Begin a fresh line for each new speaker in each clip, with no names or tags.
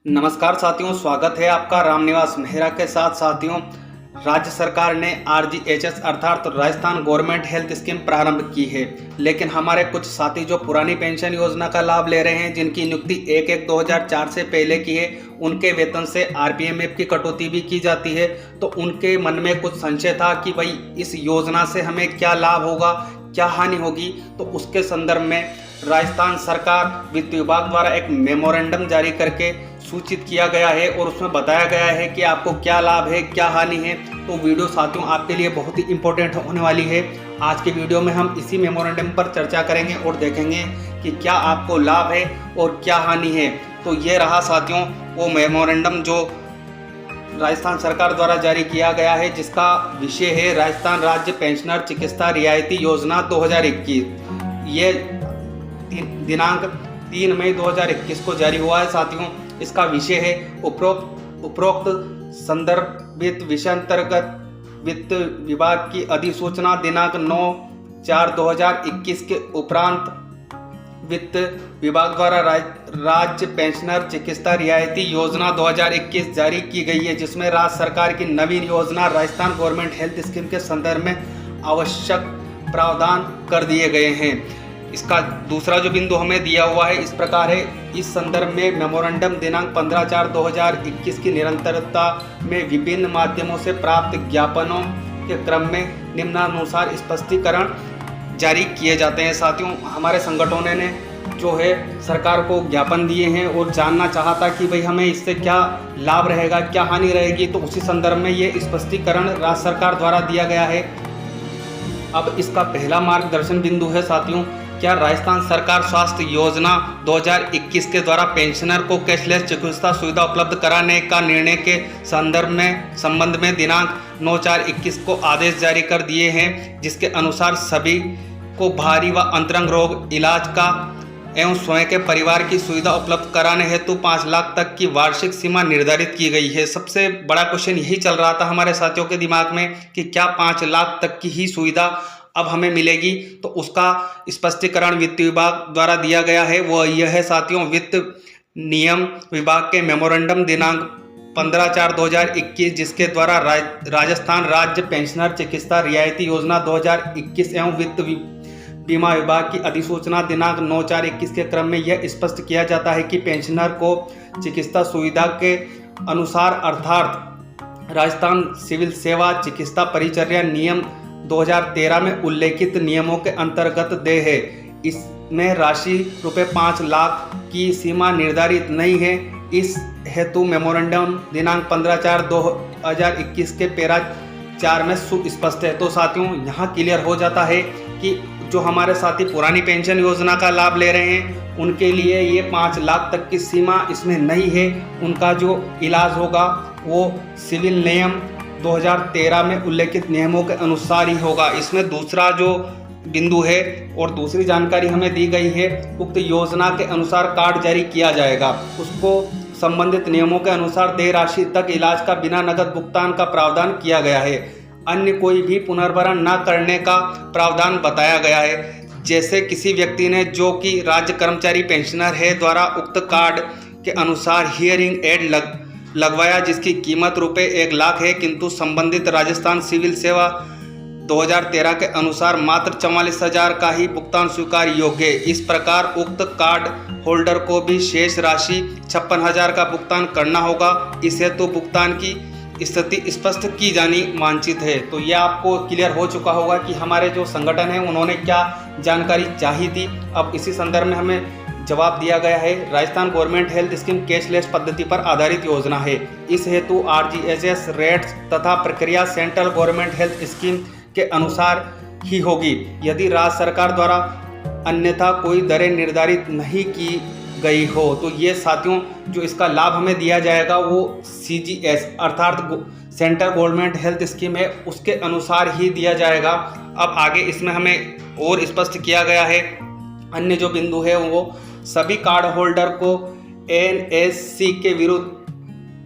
नमस्कार साथियों, स्वागत है आपका रामनिवास मेहरा के साथ। साथियों, राज्य सरकार ने RGHS अर्थात राजस्थान गवर्नमेंट हेल्थ स्कीम प्रारंभ की है, लेकिन हमारे कुछ साथी जो पुरानी पेंशन योजना का लाभ ले रहे हैं, जिनकी नियुक्ति 1/1/2004 से पहले की है, उनके वेतन से RPMF की कटौती भी की जाती है। तो उनके मन में कुछ संशय था कि भाई इस योजना से हमें क्या लाभ होगा, क्या हानि होगी। तो उसके संदर्भ में राजस्थान सरकार वित्त विभाग द्वारा एक मेमोरेंडम जारी करके सूचित किया गया है और उसमें बताया गया है कि आपको क्या लाभ है, क्या हानि है। तो वीडियो साथियों आपके लिए बहुत ही इंपॉर्टेंट होने वाली है। आज के वीडियो में हम इसी मेमोरेंडम पर चर्चा करेंगे और देखेंगे कि क्या आपको लाभ है और क्या हानि है। तो ये रहा साथियों वो मेमोरेंडम जो राजस्थान सरकार द्वारा जारी किया गया है, जिसका विषय है राजस्थान राज्य पेंशनर चिकित्सा रियायती योजना 2021। ये दिनांक 3 मई 2021 को जारी हुआ है साथियों। इसका विषय है उपरोक्त संदर्भित विषय अंतर्गत वित्त विभाग की अधिसूचना दिनांक 9/4/2021 के उपरांत वित्त विभाग द्वारा राज्य पेंशनर चिकित्सा रियायती योजना 2021 जारी की गई है, जिसमें राज्य सरकार की नवीन योजना राजस्थान गवर्नमेंट हेल्थ स्कीम के संदर्भ में आवश्यक प्रावधान कर दिए गए हैं। इसका दूसरा जो बिंदु हमें दिया हुआ है इस प्रकार है। इस संदर्भ में मेमोरेंडम दिनांक 15/4/2021 की निरंतरता में विभिन्न माध्यमों से प्राप्त ज्ञापनों के क्रम में निम्नानुसार स्पष्टीकरण जारी किए जाते हैं। साथियों, हमारे संगठनों ने जो है सरकार को ज्ञापन दिए हैं और जानना चाहा था कि भाई हमें इससे क्या लाभ रहेगा, क्या हानि रहेगी। तो उसी संदर्भ में ये स्पष्टीकरण राज्य सरकार द्वारा दिया गया है। अब इसका पहला मार्गदर्शन बिंदु है साथियों, क्या राजस्थान सरकार स्वास्थ्य योजना 2021 के द्वारा पेंशनर को कैशलेस चिकित्सा सुविधा उपलब्ध कराने का निर्णय के संबंध में दिनांक 9/4/21 को आदेश जारी कर दिए हैं, जिसके अनुसार सभी को भारी व अंतरंग रोग इलाज का एवं स्वयं के परिवार की सुविधा उपलब्ध कराने हेतु 5 लाख तक की वार्षिक सीमा निर्धारित की गई है। सबसे बड़ा क्वेश्चन यही चल रहा था हमारे साथियों के दिमाग में कि क्या 5 लाख तक की ही सुविधा अब हमें मिलेगी। तो उसका स्पष्टीकरण वित्त विभाग द्वारा दिया गया है। वो यह है साथियों, वित्त नियम विभाग के मेमोरेंडम दिनांक 15/4/2021, जिसके द्वारा राजस्थान राज्य पेंशनर चिकित्सा रियायती योजना 2021 एवं वित्त बीमा विभाग की अधिसूचना दिनांक 9/4/21 के क्रम में यह स्पष्ट किया जाता है कि पेंशनर को चिकित्सा सुविधा के अनुसार अर्थात राजस्थान सिविल सेवा चिकित्सा परिचर्या नियम 2013 में उल्लेखित नियमों के अंतर्गत देय है। इसमें राशि ₹5 लाख की सीमा निर्धारित नहीं है। इस हेतु मेमोरेंडम दिनांक 15/4/2021 के पैरा 4 में सुस्पष्ट है। तो साथियों, यहाँ क्लियर हो जाता है कि जो हमारे साथी पुरानी पेंशन योजना का लाभ ले रहे हैं, उनके लिए ये 5 लाख तक की सीमा इसमें नहीं है। उनका जो इलाज होगा वो सिविल नियम 2013 में उल्लेखित नियमों के अनुसार ही होगा। इसमें दूसरा जो बिंदु है और दूसरी जानकारी हमें दी गई है, उक्त योजना के अनुसार कार्ड जारी किया जाएगा, उसको संबंधित नियमों के अनुसार देय राशि तक इलाज का बिना नकद भुगतान का प्रावधान किया गया है। अन्य कोई भी पुनर्भरण न करने का प्रावधान बताया गया है। जैसे किसी व्यक्ति ने जो कि राज्य कर्मचारी पेंशनर है द्वारा उक्त कार्ड के अनुसार हियरिंग एड लगवाया, जिसकी कीमत ₹1 लाख है, किंतु संबंधित राजस्थान सिविल सेवा 2013 के अनुसार मात्र 44,000 का ही भुगतान स्वीकार योग्य है। इस प्रकार उक्त कार्ड होल्डर को भी शेष राशि 56,000 का भुगतान करना होगा। इस हेतु भुगतान की स्थिति स्पष्ट की जानी वांछित है। तो यह आपको क्लियर हो चुका होगा कि हमारे जो संगठन है उन्होंने क्या जानकारी चाही थी। अब इसी संदर्भ में हमें जवाब दिया गया है। Rajasthan government health scheme cashless पद्धति पर आधारित योजना है। इस हेतु RGHS रेट्स तथा प्रक्रिया सेंट्रल गवर्नमेंट हेल्थ स्कीम के अनुसार ही होगी। यदि राज्य सरकार द्वारा अन्यथा कोई दरें निर्धारित नहीं की गई हो, तो ये साथियों जो इसका लाभ हमें दिया जाएगा वो CGS अर्थात सेंट्रल गवर्नमेंट हेल्थ स्कीम है, उसके अनुसार ही दिया जाएगा। अब आगे इसमें हमें और स्पष्ट किया गया है। अन्य जो बिंदु है वो सभी कार्ड होल्डर को NSC के विरुद्ध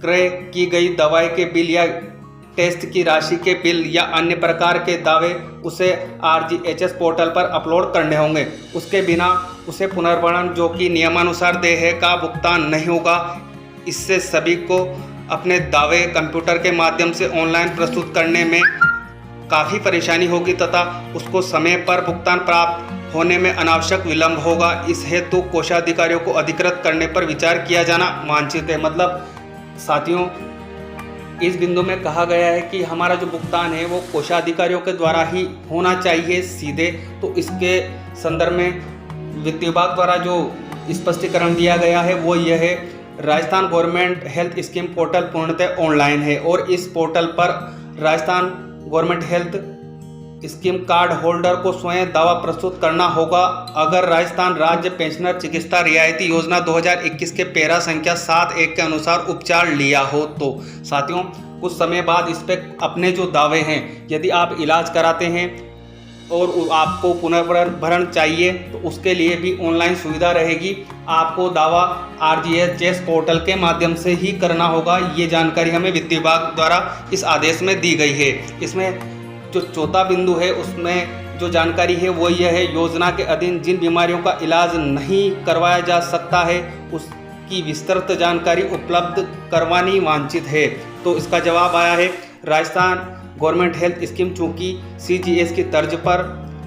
क्रय की गई दवाई के बिल या टेस्ट की राशि के बिल या अन्य प्रकार के दावे उसे RGHS पोर्टल पर अपलोड करने होंगे। उसके बिना उसे पुनर्भरण जो कि नियमानुसार देय है का भुगतान नहीं होगा। इससे सभी को अपने दावे कंप्यूटर के माध्यम से ऑनलाइन प्रस्तुत करने में काफ़ी परेशानी होगी तथा उसको समय पर भुगतान प्राप्त होने में अनावश्यक विलंब होगा। इस हेतु कोषाधिकारियों को अधिकृत करने पर विचार किया जाना वांछित है। मतलब साथियों, इस बिंदु में कहा गया है कि हमारा जो भुगतान है वो कोषाधिकारियों के द्वारा ही होना चाहिए सीधे। तो इसके संदर्भ में वित्त विभाग द्वारा जो स्पष्टीकरण दिया गया है वो यह है, Rajasthan government health scheme portal पूर्णतः ऑनलाइन है और इस पोर्टल पर Rajasthan government health scheme card holder को स्वयं दावा प्रस्तुत करना होगा। अगर राजस्थान राज्य पेंशनर चिकित्सा रियायती योजना 2021 के पैरा संख्या 7(1) के अनुसार उपचार लिया हो तो साथियों, कुछ समय बाद इस पे अपने जो दावे हैं, यदि आप इलाज कराते हैं और आपको पुनर्भरण चाहिए तो उसके लिए भी ऑनलाइन सुविधा रहेगी। आपको दावा RGHS पोर्टल के माध्यम से ही करना होगा। ये जानकारी हमें वित्त विभाग द्वारा इस आदेश में दी गई है। इसमें जो चौथा बिंदु है उसमें जो जानकारी है वो यह है, योजना के अधीन जिन बीमारियों का इलाज नहीं करवाया जा सकता है उसकी विस्तृत जानकारी उपलब्ध करवानी वांछित है। तो इसका जवाब आया है, राजस्थान गवर्नमेंट हेल्थ स्कीम चूँकि CGS की तर्ज पर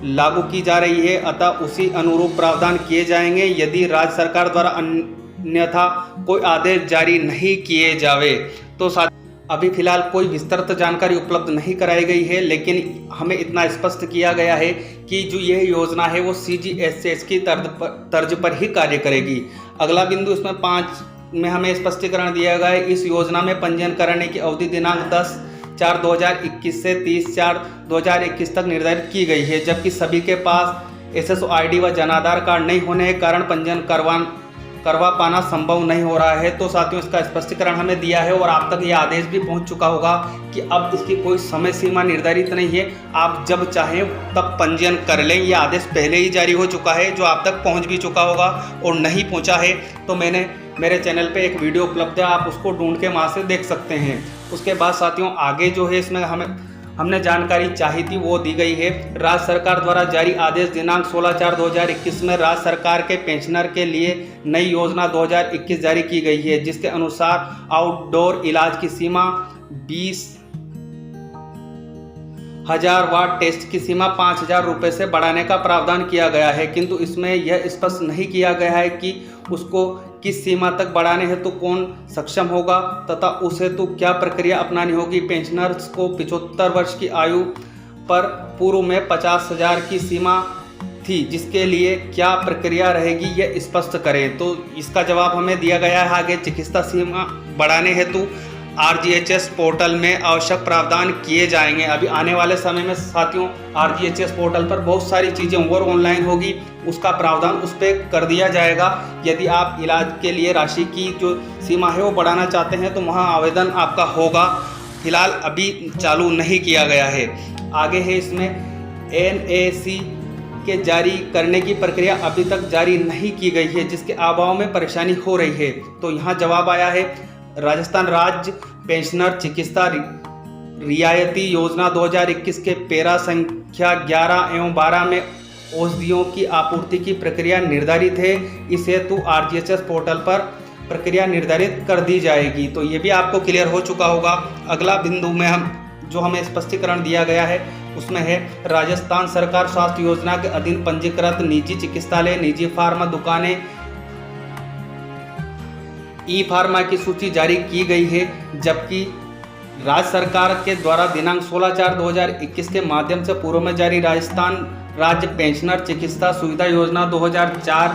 लागू की जा रही है अतः उसी अनुरूप प्रावधान किए जाएंगे यदि राज्य सरकार द्वारा अन्यथा कोई आदेश जारी नहीं किए जावे। तो अभी फिलहाल कोई विस्तृत जानकारी उपलब्ध नहीं कराई गई है, लेकिन हमें इतना स्पष्ट किया गया है कि जो यह योजना है वो CGHS की तर्ज पर ही कार्य करेगी। अगला बिंदु इसमें 5 में हमें स्पष्टीकरण दिया गया है, इस योजना में पंजीयन कराने की अवधि दिनांक 10/4/2021 से 30/4/2021 तक निर्धारित की गई है, जबकि सभी के पास SSO ID व जनाधार कार्ड नहीं होने के कारण पंजीयन करवा पाना संभव नहीं हो रहा है। तो साथियों, इसका स्पष्टीकरण हमें दिया है और आप तक यह आदेश भी पहुंच चुका होगा कि अब इसकी कोई समय सीमा निर्धारित नहीं है, आप जब चाहें तब पंजीयन कर लें। यह आदेश पहले ही जारी हो चुका है जो आप तक पहुंच भी चुका होगा, और नहीं पहुंचा है तो मेरे चैनल पे एक वीडियो उपलब्ध है, आप उसको ढूंढ के वहाँ से देख सकते हैं। उसके बाद साथियों, आगे जो है इसमें हमने जानकारी चाही थी वो दी गई है। राज्य सरकार द्वारा जारी आदेश दिनांक 16/4/2021 में राज्य सरकार के पेंशनर के लिए नई योजना 2021 जारी की गई है, जिसके अनुसार आउटडोर इलाज की सीमा 20,000 वाट, टेस्ट की सीमा 5,000 रुपये से बढ़ाने का प्रावधान किया गया है, किंतु इसमें यह स्पष्ट नहीं किया गया है कि उसको किस सीमा तक बढ़ाने हेतु कौन सक्षम होगा तथा उस हेतु क्या प्रक्रिया अपनानी होगी। पेंशनर्स को 75 वर्ष की आयु पर पूर्व में 50,000 की सीमा थी, जिसके लिए क्या प्रक्रिया रहेगी यह स्पष्ट करें। तो इसका जवाब हमें दिया गया है आगे, चिकित्सा सीमा बढ़ाने हेतु RGHS पोर्टल में आवश्यक प्रावधान किए जाएंगे। अभी आने वाले समय में साथियों RGHS पोर्टल पर बहुत सारी चीज़ें और ऑनलाइन होगी, उसका प्रावधान उस पर कर दिया जाएगा। यदि आप इलाज के लिए राशि की जो सीमा है वो बढ़ाना चाहते हैं तो वहाँ आवेदन आपका होगा, फिलहाल अभी चालू नहीं किया गया है। आगे है इसमें NAC के जारी करने की प्रक्रिया अभी तक जारी नहीं की गई है, जिसके अभाव में परेशानी हो रही है। तो यहाँ जवाब आया है, राजस्थान राज्य पेंशनर चिकित्सा रियायती योजना 2021 के पैरा संख्या 11 एवं 12 में औषधियों की आपूर्ति की प्रक्रिया निर्धारित है। इस हेतु RGHS पोर्टल पर प्रक्रिया निर्धारित कर दी जाएगी। तो ये भी आपको क्लियर हो चुका होगा। अगला बिंदु में हमें स्पष्टीकरण दिया गया है उसमें है, राजस्थान सरकार स्वास्थ्य योजना के अधीन पंजीकृत निजी चिकित्सालय, निजी फार्मा दुकानें, ई-फार्मा की सूची जारी की गई है, जबकि राज्य सरकार के द्वारा दिनांक 16/4/2021 के माध्यम से पूर्व में जारी राजस्थान राज्य पेंशनर चिकित्सा सुविधा योजना 2004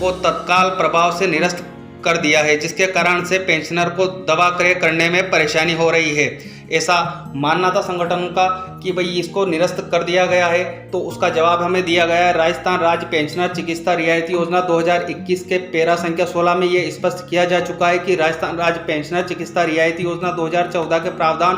को तत्काल प्रभाव से निरस्त कर दिया है, जिसके कारण से पेंशनर को दवा क्रय करने में परेशानी हो रही है। ऐसा मानना था संगठनों का कि भाई इसको निरस्त कर दिया गया है, तो उसका जवाब हमें दिया गया है। राजस्थान राज्य पेंशनर चिकित्सा रियायती योजना 2021 के पैरा संख्या 16 में ये स्पष्ट किया जा चुका है कि राजस्थान राज्य पेंशनर चिकित्सा रियायती योजना 2014 के प्रावधान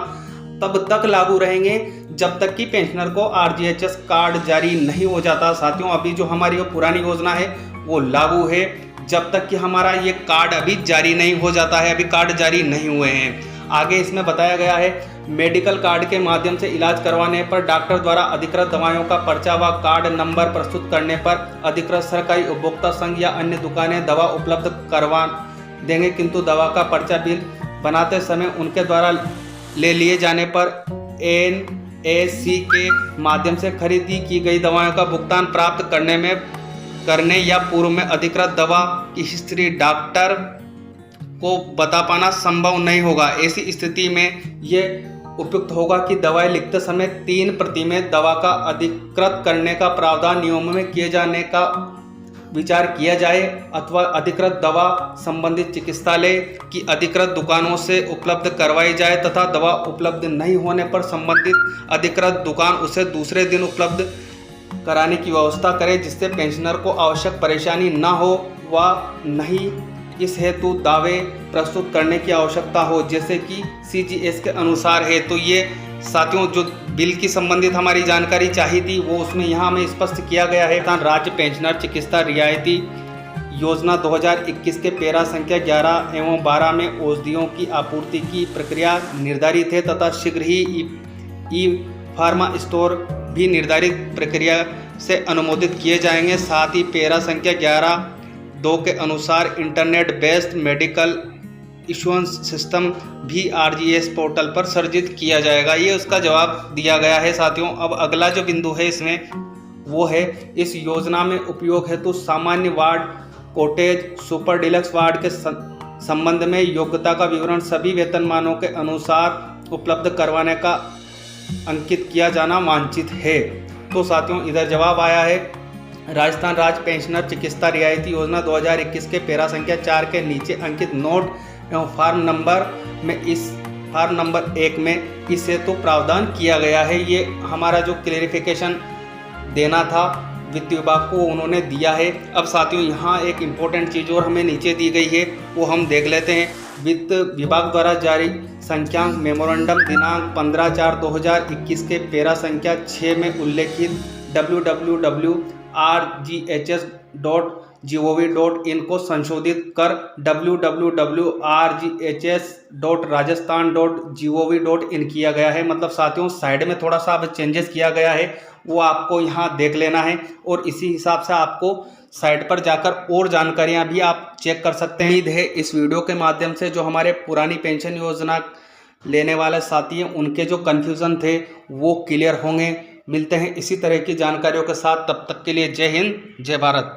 तब तक लागू रहेंगे जब तक कि पेंशनर को RGHS कार्ड जारी नहीं हो जाता। साथियों, अभी जो हमारी वो पुरानी योजना है वो लागू है जब तक कि हमारा ये कार्ड अभी जारी नहीं हो जाता है। अभी कार्ड जारी नहीं हुए हैं। आगे इसमें बताया गया है, मेडिकल कार्ड के माध्यम से इलाज करवाने पर डॉक्टर द्वारा अधिकृत दवाइयों का पर्चा व कार्ड नंबर प्रस्तुत करने पर अधिकृत सरकारी उपभोक्ता संघ या अन्य दुकानें दवा उपलब्ध देंगे, किंतु दवा का पर्चा बिल बनाते समय उनके द्वारा ले लिए जाने पर NAC के माध्यम से खरीदी की गई दवाओं का भुगतान प्राप्त करने या पूर्व में अधिकृत दवा की हिस्ट्री डॉक्टर को बता पाना संभव नहीं होगा। ऐसी स्थिति में ये उपयुक्त होगा कि दवाएं लिखते समय 3 प्रति में दवा का अधिकृत करने का प्रावधान नियमों में किए जाने का विचार किया जाए, अथवा अधिकृत दवा संबंधित चिकित्सालय की अधिकृत दुकानों से उपलब्ध करवाई जाए तथा दवा उपलब्ध नहीं होने पर संबंधित अधिकृत दुकान उसे दूसरे दिन उपलब्ध कराने की व्यवस्था करे, जिससे पेंशनर को आवश्यक परेशानी न हो व नहीं इस हेतु दावे प्रस्तुत करने की आवश्यकता हो, जैसे कि CGS के अनुसार है। तो ये साथियों जो बिल की संबंधित हमारी जानकारी चाहिए थी वो उसमें यहाँ में स्पष्ट किया गया है। राज्य पेंशनर चिकित्सा रियायती योजना 2021 के पैरा संख्या 11 एवं 12 में औषधियों की आपूर्ति की प्रक्रिया निर्धारित है तथा शीघ्र ही ई फार्मा स्टोर भी निर्धारित प्रक्रिया से अनुमोदित किए जाएंगे। साथ ही पैरा संख्या 11(2) के अनुसार internet based medical insurance system भी RGS पोर्टल पर सर्जित किया जाएगा। ये उसका जवाब दिया गया है साथियों। अब अगला जो बिंदु है इसमें वो है इस योजना में उपयोग हेतु सामान्य ward, cottage, super deluxe ward के संबंध में योग्यता का विवरण सभी वेतनमानों के अनुसार उपलब्ध करवाने का अंकित किया जाना वांछित है। तो साथियों इधर जवाब आया है राजस्थान राज्य पेंशनर चिकित्सा रियायती योजना 2021 के पैरा संख्या 4 के नीचे अंकित नोट एवं फार्म नंबर में इस फार्म नंबर 1 में इस हेतु प्रावधान किया गया है। ये हमारा जो क्लेरिफिकेशन देना था वित्त विभाग को उन्होंने दिया है। अब साथियों यहाँ एक इम्पोर्टेंट चीज़ और हमें नीचे दी गई है वो हम देख लेते हैं। वित्त विभाग द्वारा जारी संख्यांक मेमोरेंडम दिनांक 15/4/2021 के पैरा संख्या 6 में उल्लेखित www.rghs.gov.in को संशोधित कर www.rghs.rajasthan.gov.in किया गया है। मतलब साथियों साइड में थोड़ा सा अब चेंजेस किया गया है वो आपको यहाँ देख लेना है और इसी हिसाब से आपको साइट पर जाकर और जानकारियाँ भी आप चेक कर सकते हैं। उम्मीद है इस वीडियो के माध्यम से जो हमारे पुरानी पेंशन योजना लेने वाले साथी हैं उनके जो कन्फ्यूज़न थे वो क्लियर होंगे। मिलते हैं इसी तरह की जानकारियों के साथ, तब तक के लिए जय हिंद जय भारत।